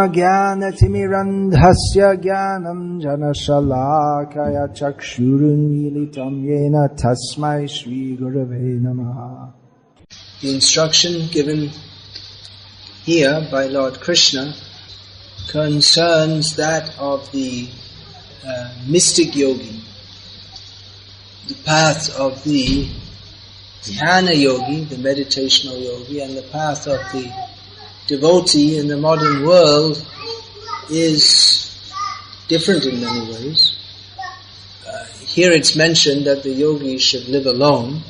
Jnana-timiranthasya jnanam janashalakaya chakshurunmilitam yena tasmai Shri Gurave Namaha. The instruction given here by Lord Krishna concerns that of the mystic yogi, the path of the dhyana yogi, the meditational yogi, and the path of the devotee in the modern world is different in many ways. Here it's mentioned that the yogis should live alone,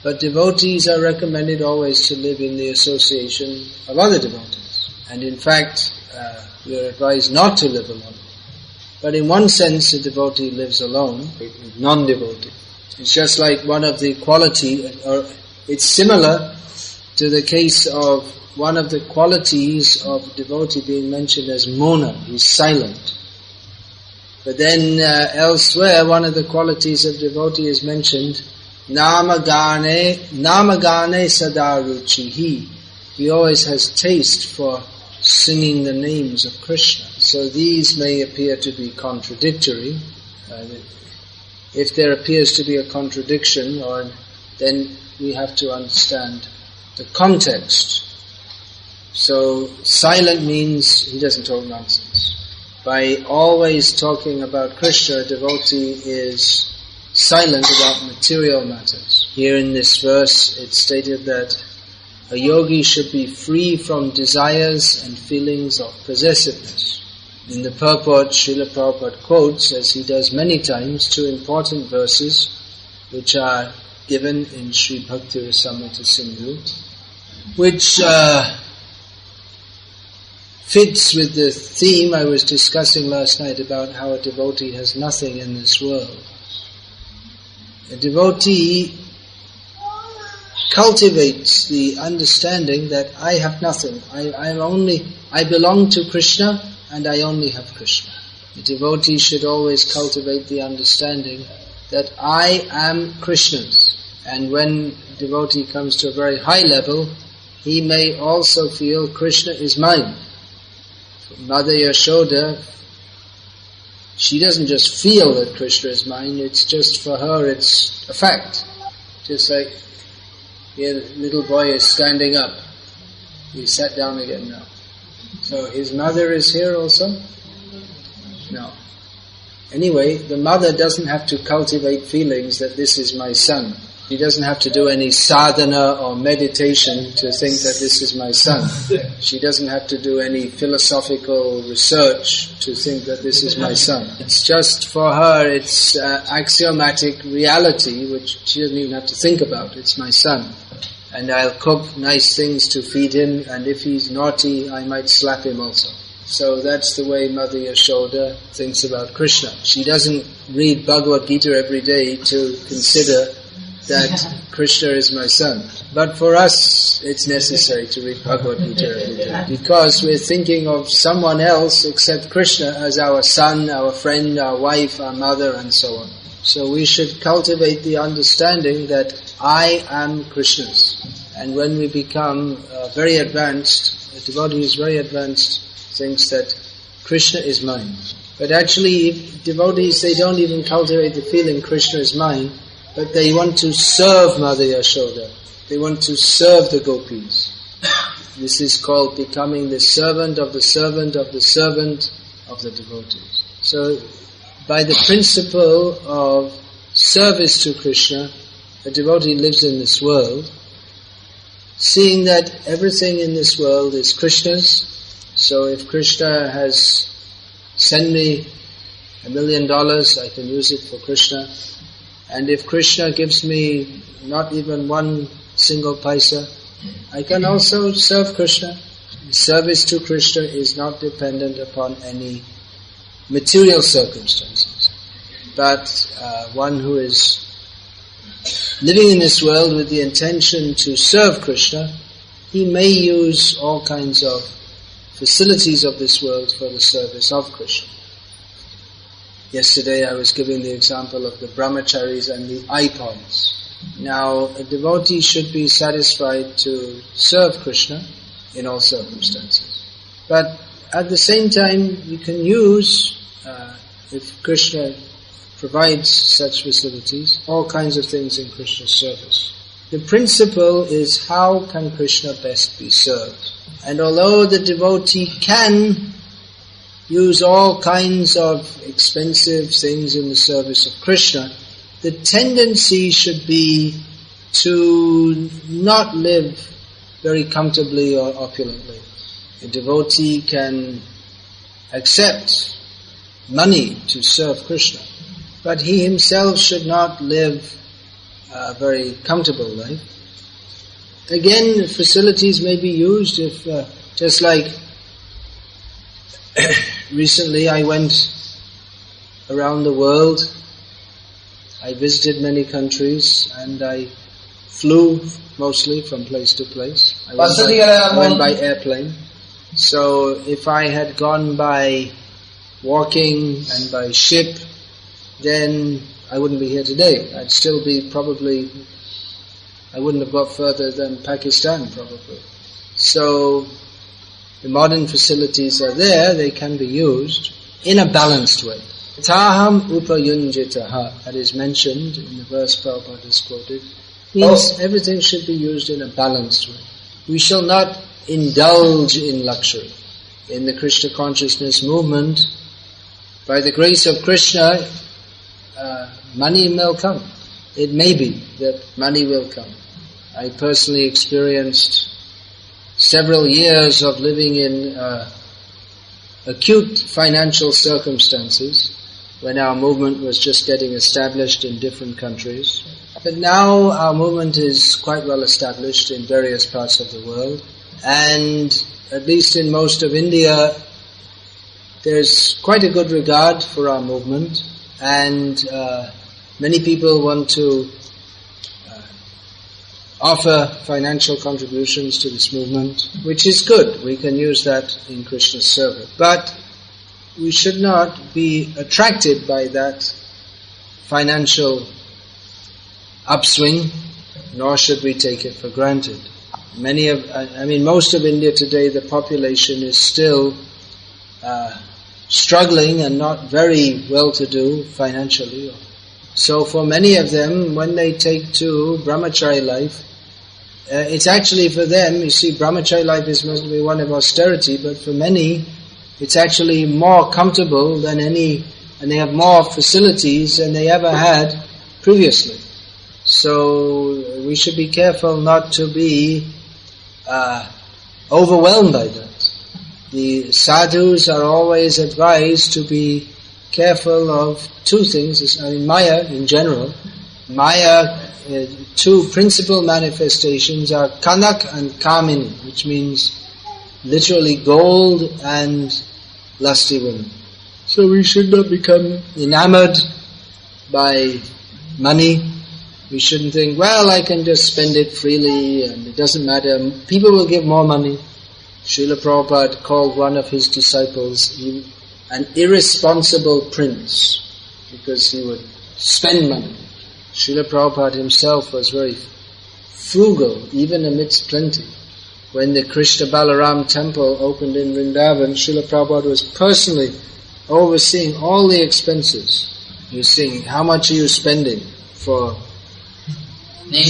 but devotees are recommended always to live in the association of other devotees. And in fact, we are advised not to live alone. But in one sense, a devotee lives alone with non-devotee. It's just like one of the quality, or it's similar to the case of one of the qualities of devotee being mentioned as Mona, he's silent. But then elsewhere, one of the qualities of devotee is mentioned, Namagane Sadaruchihi. He always has taste for singing the names of Krishna. So these may appear to be contradictory. If there appears to be a contradiction, then we have to understand the context. So silent means he doesn't talk nonsense. By always talking about Krishna, a devotee is silent about material matters. Here in this verse it's stated that a yogi should be free from desires and feelings of possessiveness. In the purport, Srila Prabhupada quotes, as he does many times, two important verses which are given in Sri Bhakti Rasamrita Sindhu, which fits with the theme I was discussing last night about how a devotee has nothing in this world. A devotee cultivates the understanding that I have nothing. I belong to Krishna and I only have Krishna. The devotee should always cultivate the understanding that I am Krishna's. And when a devotee comes to a very high level, he may also feel Krishna is mine. Mother Yashoda, she doesn't just feel that Krishna is mine, it's just for her, it's a fact. Just like here the little boy is standing up. He sat down again now. So his mother is here also? No. Anyway, the mother doesn't have to cultivate feelings that this is my son. She doesn't have to do any sadhana or meditation to think that this is my son. She doesn't have to do any philosophical research to think that this is my son. It's just for her, it's axiomatic reality which she doesn't even have to think about. It's my son. And I'll cook nice things to feed him, and if he's naughty, I might slap him also. So that's the way Mother Yashoda thinks about Krishna. She doesn't read Bhagavad-gita every day to consider that Krishna is my son. But for us, it's necessary to read Bhagavad-gita every day, because we're thinking of someone else except Krishna as our son, our friend, our wife, our mother, and so on. So we should cultivate the understanding that I am Krishna's. And when we become very advanced, a devotee who is very advanced thinks that Krishna is mine. But actually, devotees, they don't even cultivate the feeling Krishna is mine, but they want to serve Mother Yashoda. They want to serve the gopis. This is called becoming the servant of the servant of the servant of the devotees. So, by the principle of service to Krishna, a devotee lives in this world, seeing that everything in this world is Krishna's. So if Krishna has sent me $1 million, I can use it for Krishna. And if Krishna gives me not even one single paisa, I can also serve Krishna. Service to Krishna is not dependent upon any material circumstances. But one who is living in this world with the intention to serve Krishna, he may use all kinds of facilities of this world for the service of Krishna. Yesterday I was giving the example of the brahmacharis and the iPods. Now, a devotee should be satisfied to serve Krishna in all circumstances. But At the same time, you can use, if Krishna provides such facilities, all kinds of things in Krishna's service. The principle is how can Krishna best be served. And although the devotee can use all kinds of expensive things in the service of Krishna, the tendency should be to not live very comfortably or opulently. A devotee can accept money to serve Krishna, but he himself should not live a very comfortable life. Again, facilities may be used if, just like recently I went around the world. I visited many countries and I flew mostly from place to place. I went by airplane. So if I had gone by walking and by ship, then I wouldn't be here today. I'd still be probably, I wouldn't have got further than Pakistan probably. So the modern facilities are there, they can be used in a balanced way. Taham upayunjitaha, that is mentioned in the verse Prabhupada is quoted, means everything should be used in a balanced way. We shall not indulge in luxury. In the Krishna consciousness movement, by the grace of Krishna, money will come. It may be that money will come. I personally experienced several years of living in acute financial circumstances when our movement was just getting established in different countries. But now our movement is quite well established in various parts of the world, and at least in most of India there's quite a good regard for our movement, and many people want to offer financial contributions to this movement, which is good. We can use that in Krishna's service. But we should not be attracted by that financial upswing, nor should we take it for granted. Most of India today, the population is still struggling and not very well-to-do financially. So for many of them, when they take to brahmachari life, it's actually for them, you see, brahmachari life is must be one of austerity, but for many, it's actually more comfortable than any, and they have more facilities than they ever had previously. So we should be careful not to be overwhelmed by that. The sadhus are always advised to be careful of two things. Maya in general. Maya, two principal manifestations are kanak and kamini, which means literally gold and lusty women. So we should not become enamored by money. We shouldn't think, well, I can just spend it freely and it doesn't matter. People will give more money. Srila Prabhupada called one of his disciples an irresponsible prince because he would spend money. Srila Prabhupada himself was very frugal, even amidst plenty. When the Krishna Balaram temple opened in Vrindavan, Srila Prabhupada was personally overseeing all the expenses. He was saying, how much are you spending for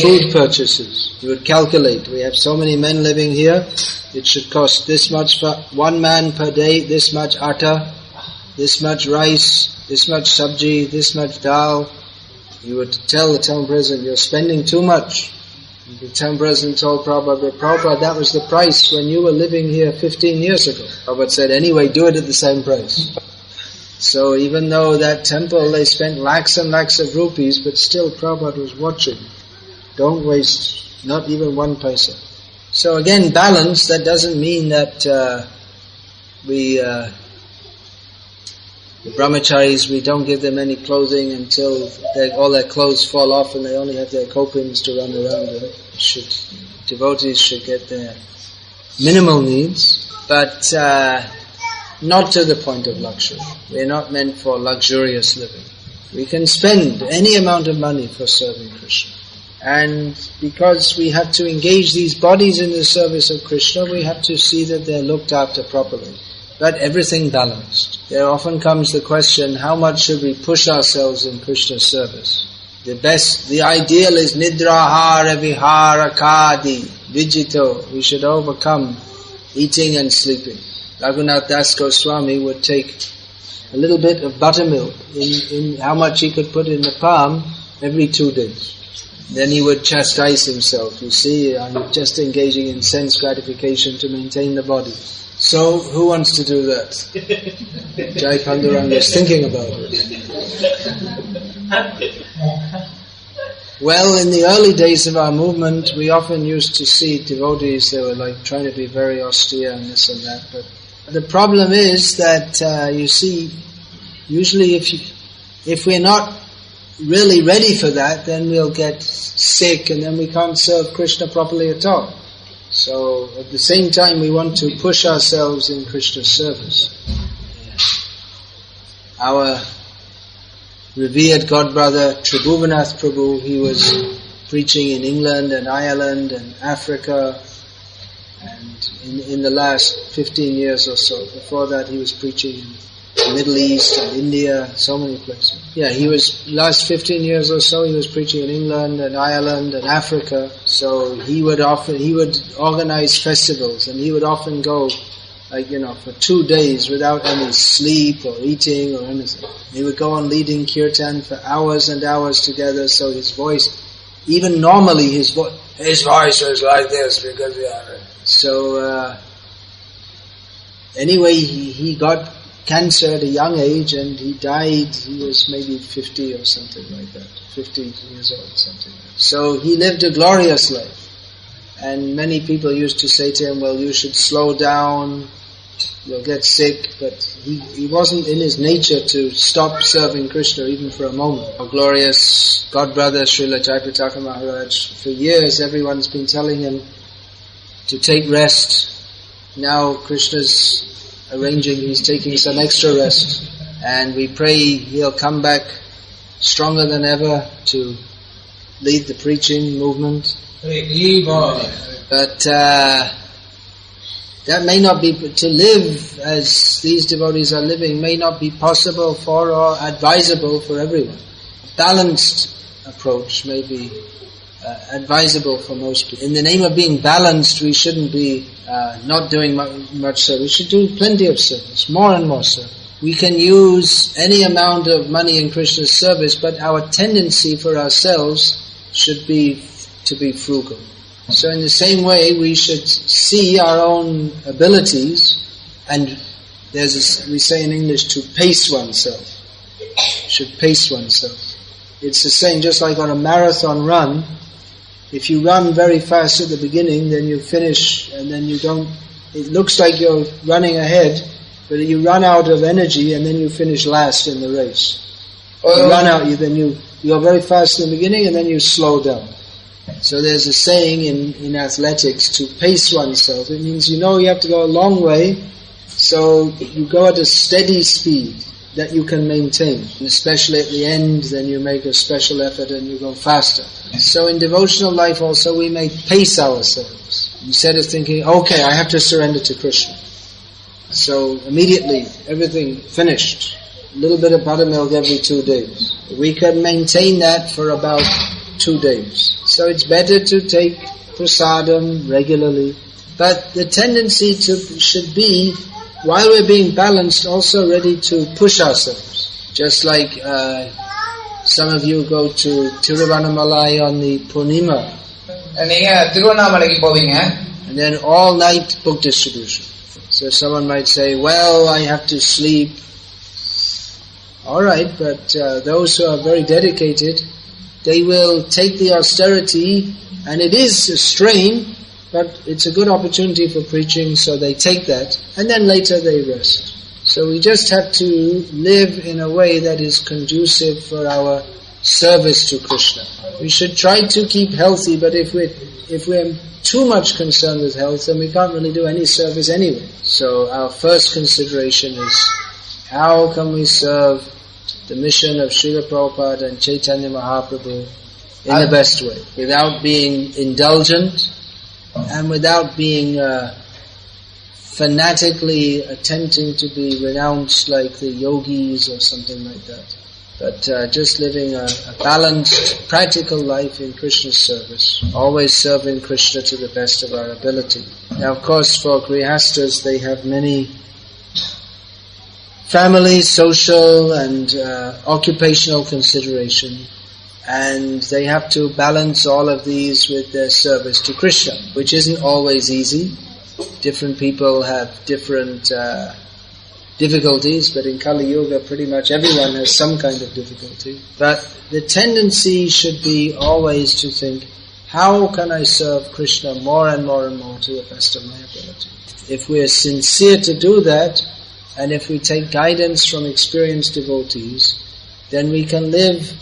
food purchases? He would calculate, we have so many men living here, it should cost this much for one man per day, this much atta, this much rice, this much sabji, this much dal. You would tell the town president, you're spending too much. The town president told Prabhupada, Prabhupada, that was the price when you were living here 15 years ago. Prabhupada said, anyway, do it at the same price. So even though that temple, they spent lakhs and lakhs of rupees, but still Prabhupada was watching. Don't waste not even one paisa. So again, balance, that doesn't mean that the brahmacharis, we don't give them any clothing until all their clothes fall off and they only have their copings to run around in. Devotees should get their minimal needs, but not to the point of luxury. We're not meant for luxurious living. We can spend any amount of money for serving Krishna. And because we have to engage these bodies in the service of Krishna, we have to see that they're looked after properly. but everything balanced. There often comes the question, how much should we push ourselves in Krishna's service? The ideal is nidrahara vihara kadi vijito. We should overcome eating and sleeping. Raghunath Das Goswami would take a little bit of buttermilk in how much he could put in the palm every 2 days. Then he would chastise himself. You see, I'm just engaging in sense gratification to maintain the body. So, who wants to do that? Jai Panduranga is thinking about it. Well, in the early days of our movement, we often used to see devotees, they were like trying to be very austere and this and that. But the problem is that, you see, usually if we're not really ready for that, then we'll get sick and then we can't serve Krishna properly at all. So at the same time we want to push ourselves in Krishna's service. Our revered godbrother Tribhuvanath Prabhu, he was preaching in England and Ireland and Africa, and in the last 15 years or so. Before that he was preaching in the Middle East and India, so many places. Yeah, last 15 years or so, he was preaching in England and Ireland and Africa. So he would organize festivals, and he would often go, for 2 days without any sleep or eating or anything. He would go on leading kirtan for hours and hours together, so his voice, even normally his voice was like this because, so, anyway, he got cancer at a young age and he died. He was maybe 50 or something like that, 50 years old, something like that. So he lived a glorious life, and many people used to say to him, well, you should slow down, you'll get sick, but he wasn't in his nature to stop serving Krishna even for a moment. Our glorious godbrother Srila Jayapataka Maharaj, for years everyone's been telling him to take rest. Now Krishna's arranging, he's taking some extra rest, and we pray he'll come back stronger than ever to lead the preaching movement. But that may not be, to live as these devotees are living may not be possible for or advisable for everyone. A balanced approach may be advisable for most people. In the name of being balanced, we shouldn't be not doing much service. We should do plenty of service, more and more service. We can use any amount of money in Krishna's service, but our tendency for ourselves should be to be frugal. So in the same way, we should see our own abilities, and we say in English, to pace oneself. Should pace oneself. It's the same, just like on a marathon run. If you run very fast at the beginning, then you finish, and then it looks like you're running ahead, but you run out of energy, and then you finish last in the race. You run out, you're very fast in the beginning, and then you slow down. So there's a saying in athletics, to pace oneself. It means you have to go a long way, so you go at a steady speed that you can maintain. And especially at the end, then you make a special effort and you go faster. So in devotional life also we may pace ourselves. Instead of thinking, okay, I have to surrender to Krishna. So immediately, everything finished. A little bit of buttermilk every 2 days. We can maintain that for about 2 days. So it's better to take prasadam regularly. But the tendency should be, while we're being balanced, also ready to push ourselves. Just like some of you go to Tiruvannamalai on the Purnima. And then all night book distribution. So someone might say, well, I have to sleep. Alright, but those who are very dedicated, they will take the austerity, and it is a strain, but it's a good opportunity for preaching, so they take that, and then later they rest. So we just have to live in a way that is conducive for our service to Krishna. We should try to keep healthy, but if we're too much concerned with health, then we can't really do any service anyway. So our first consideration is, how can we serve the mission of Srila Prabhupada and Chaitanya Mahaprabhu in the best way, without being indulgent and without being fanatically attempting to be renounced like the yogis or something like that. But just living a balanced, practical life in Krishna's service. Always serving Krishna to the best of our ability. Now of course for grihastas they have many family, social and occupational consideration. And they have to balance all of these with their service to Krishna, which isn't always easy. Different people have different difficulties, but in Kali Yuga pretty much everyone has some kind of difficulty. But the tendency should be always to think, how can I serve Krishna more and more and more to the best of my ability? If we are sincere to do that, and if we take guidance from experienced devotees, then we can live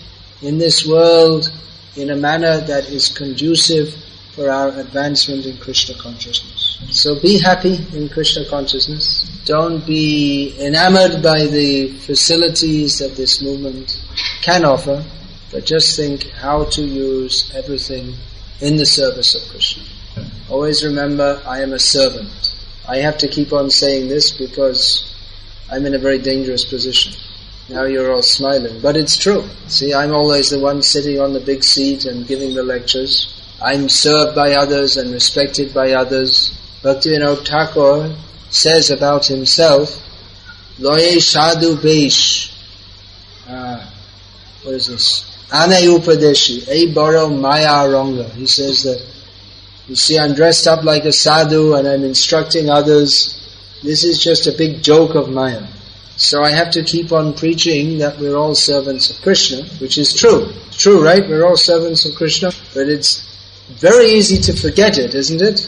in this world in a manner that is conducive for our advancement in Krishna consciousness. So be happy in Krishna consciousness. Don't be enamored by the facilities that this movement can offer, but just think how to use everything in the service of Krishna. Always remember, I am a servant. I have to keep on saying this because I'm in a very dangerous position. Now you're all smiling, but it's true. See, I'm always the one sitting on the big seat and giving the lectures. I'm served by others and respected by others. Bhaktivinoda Thakur says about himself, Loye sadhu besh. What is this? Ane upadeshi, ei baro maya ranga. He says that, you see, I'm dressed up like a sadhu and I'm instructing others. This is just a big joke of Maya. So I have to keep on preaching that we're all servants of Krishna, which is true. It's true, right? We're all servants of Krishna. But it's very easy to forget it, isn't it?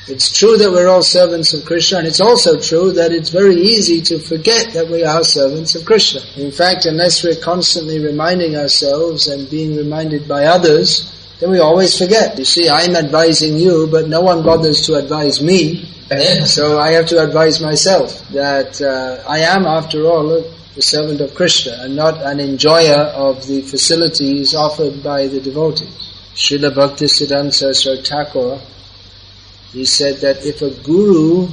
It's true that we're all servants of Krishna, and it's also true that it's very easy to forget that we are servants of Krishna. In fact, unless we're constantly reminding ourselves and being reminded by others, then we always forget. You see, I'm advising you, but no one bothers to advise me. So I have to advise myself that I am, after all, a servant of Krishna and not an enjoyer of the facilities offered by the devotees. Srila Bhaktisiddhanta Saraswati Thakur, he said that if a guru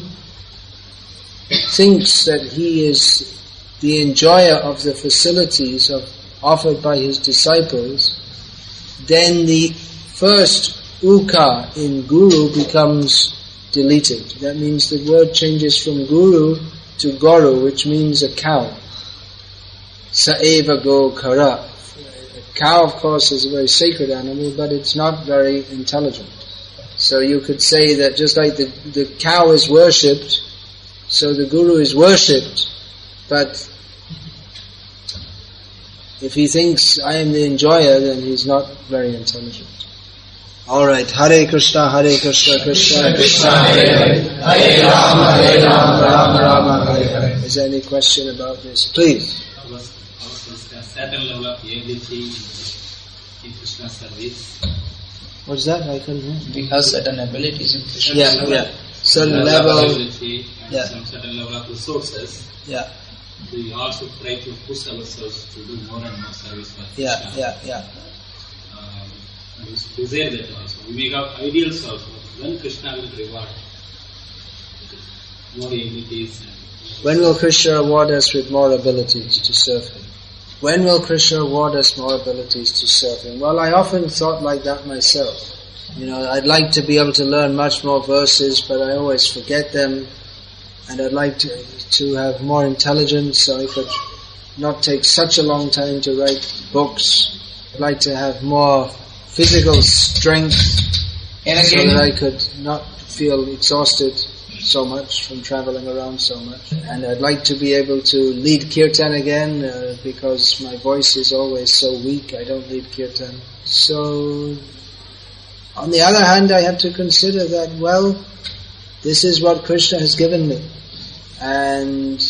thinks that he is the enjoyer of the facilities offered by his disciples, then the first uka in guru becomes deleted. That means the word changes from guru to goru, which means a cow. Saeva go kara. A cow, of course, is a very sacred animal, but it's not very intelligent. So you could say that just like the cow is worshipped, so the guru is worshipped, but if he thinks I am the enjoyer, then he's not very intelligent. Alright, Hare Krishna, Krishna Krishna, Hare Hare, Hare Rama, Rama Hare Hare. Is there any question about this? Please. A certain level of ability in Krishna service. What's that? I couldn't hear. We have certain abilities in Krishna. Yeah. Certain level. Ability and some certain level of resources. Yeah. We also try to push ourselves to do more and more service for Krishna. Yeah. We desire that also. We make our ideals also. When Krishna will reward more abilities. When will Krishna reward us with more abilities to serve Him? When will Krishna reward us more abilities to serve Him? Well, I often thought like that myself. I'd like to be able to learn much more verses, but I always forget them. And I'd like to have more intelligence, so I could not take such a long time to write books. I'd like to have more physical strength so that I could not feel exhausted so much from traveling around so much. And I'd like to be able to lead kirtan again because my voice is always so weak, I don't lead kirtan. So, on the other hand, I have to consider that, well, this is what Krishna has given me. And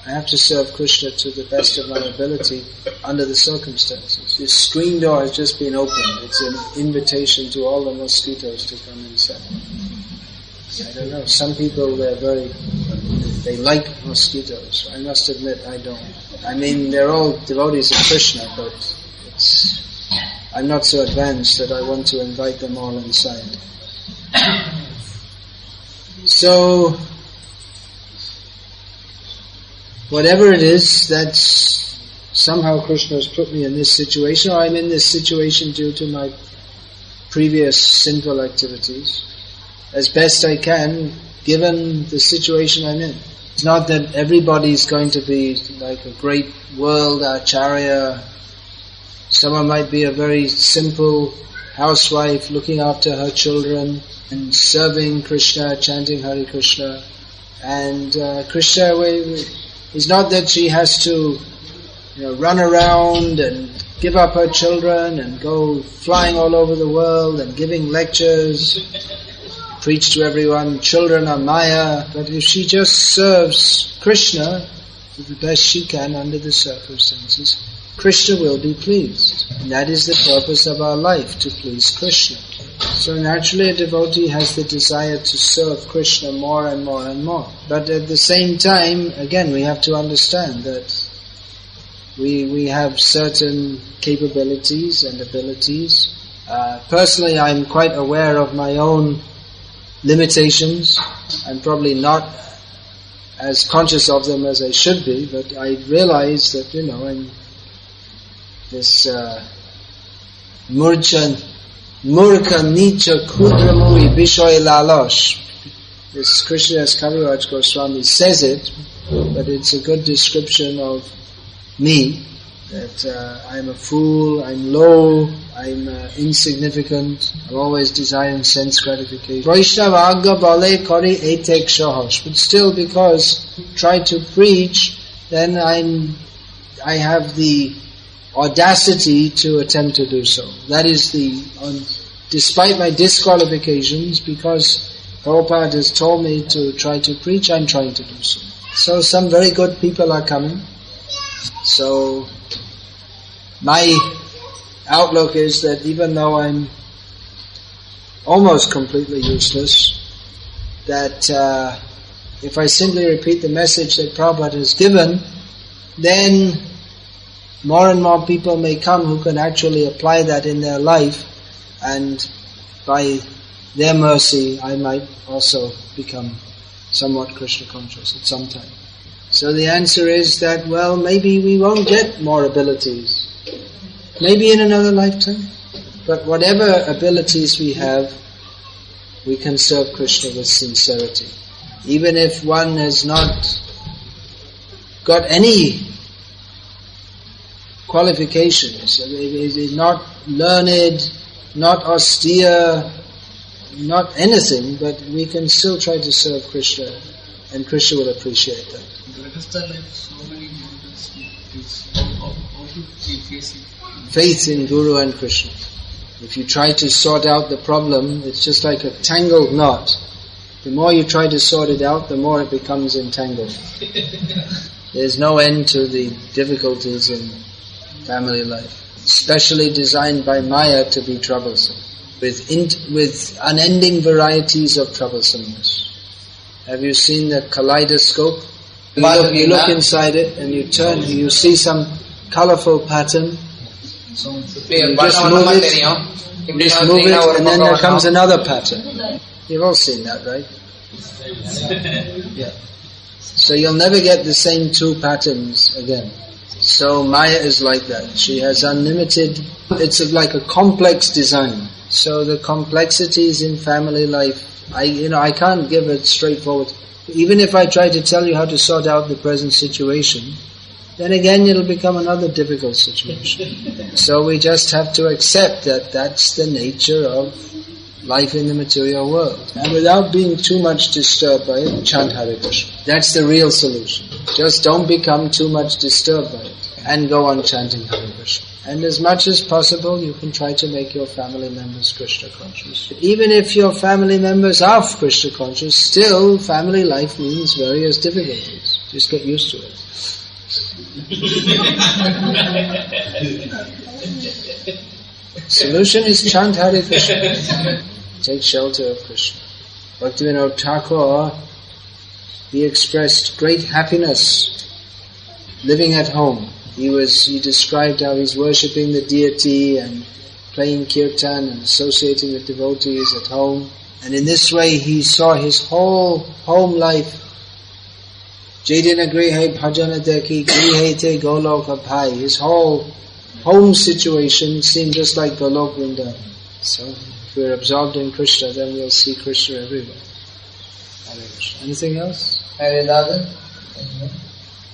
I have to serve Krishna to the best of my ability under the circumstances. This screen door has just been opened. It's an invitation to all the mosquitoes to come inside. I don't know, some people they like mosquitoes. I must admit I don't. I mean, they're all devotees of Krishna, but I'm not so advanced that I want to invite them all inside. So, whatever it is, that's somehow Krishna has put me in this situation, or I'm in this situation due to my previous sinful activities, as best I can, given the situation I'm in. It's not that everybody's going to be like a great world acharya. Someone might be a very simple housewife looking after her children and serving Krishna, chanting Hare Krishna. And Krishna, it's not that she has to run around and give up her children and go flying all over the world and giving lectures, preach to everyone, children are Maya. But if she just serves Krishna the best she can under the circumstances, Krishna will be pleased. And that is the purpose of our life, to please Krishna. So naturally a devotee has the desire to serve Krishna more and more and more. But at the same time, again, we have to understand that we have certain capabilities and abilities. Personally, I'm quite aware of my own limitations. I'm probably not as conscious of them as I should be, but I realize that, I'm this murkha nicha kudramuri bishoy lalosh. This Krishnadas Kaviraj Goswami says it, but it's a good description of me, that I'm a fool, I'm low, I'm insignificant, I'm always desiring sense gratification. Vaishnava agga bale kari etek shahosh. But still, because try to preach, then I have the audacity to attempt to do so. That is despite my disqualifications, because Prabhupada has told me to try to preach, I'm trying to do so. So some very good people are coming. So my outlook is that even though I'm almost completely useless, that if I simply repeat the message that Prabhupada has given, then more and more people may come who can actually apply that in their life, and by their mercy I might also become somewhat Krishna conscious at some time. So the answer is that, well, maybe we won't get more abilities. Maybe in another lifetime. But whatever abilities we have, we can serve Krishna with sincerity. Even if one has not got any qualifications, is not learned, not austere, not anything, but we can still try to serve Krishna, and Krishna will appreciate that. Faith in Guru and Krishna. If you try to sort out the problem, it's just like a tangled knot. The more you try to sort it out, the more it becomes entangled. There's no end to the difficulties in family life, especially designed by Maya to be troublesome, with unending varieties of troublesomeness. Have you seen the kaleidoscope? You look inside it and you turn, you see some colorful pattern. You just move it, and then there comes another pattern. You've all seen that, right? Yeah. So you'll never get the same two patterns again. So Maya is like that. She has unlimited, it's like a complex design. So the complexities in family life, I can't give it straightforward. Even if I try to tell you how to sort out the present situation, then again it'll become another difficult situation. So we just have to accept that that's the nature of life in the material world. And without being too much disturbed by it, chant Hare Krishna. That's the real solution. Just don't become too much disturbed by it and go on chanting Hare Krishna. And as much as possible, you can try to make your family members Krishna conscious. Even if your family members are Krishna conscious, still family life means various difficulties. Just get used to it. Solution is chant Hare Krishna. Take shelter of Krishna. Bhaktivinoda Thakur, he expressed great happiness living at home. He described how he's worshipping the deity and playing kirtan and associating with devotees at home. And in this way he saw his whole home life Jedina grihe bhajana deki grihe te goloka bhai. His whole home situation seemed just like Golok Vrindavan. So if we're absorbed in Krishna, then we'll see Krishna everywhere. Anything else?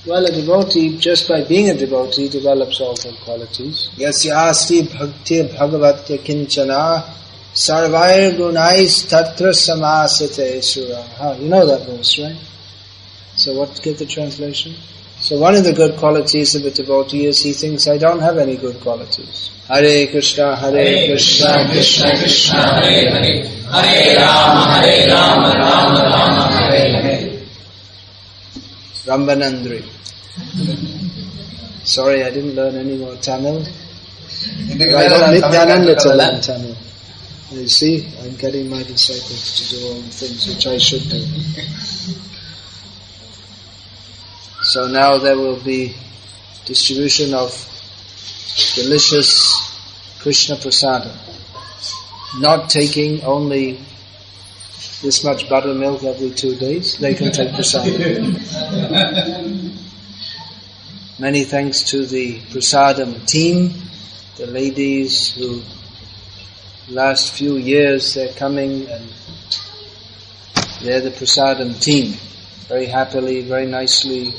Well, a devotee, just by being a devotee, develops all good qualities. Yasya asti bhakti bhagavatya kinchana sarvair gunais tatra samasate sura. You know that verse, right? So get the translation? So one of the good qualities of a devotee is he thinks, I don't have any good qualities. Hare Krishna, Krishna Krishna, Hare Hare, Hare Rama, Rama Rama, Hare Hare. Rambanandri. Sorry, I didn't learn any more Tamil. I got Nityananda to learn Tamil. You see, I'm getting my disciples to do all the things which I should do. So now there will be distribution of delicious Krishna prasadam. Not taking only this much buttermilk every 2 days. They can take prasadam. Many thanks to the prasadam team, the ladies who last few years they're coming and they're the prasadam team. Very happily, very nicely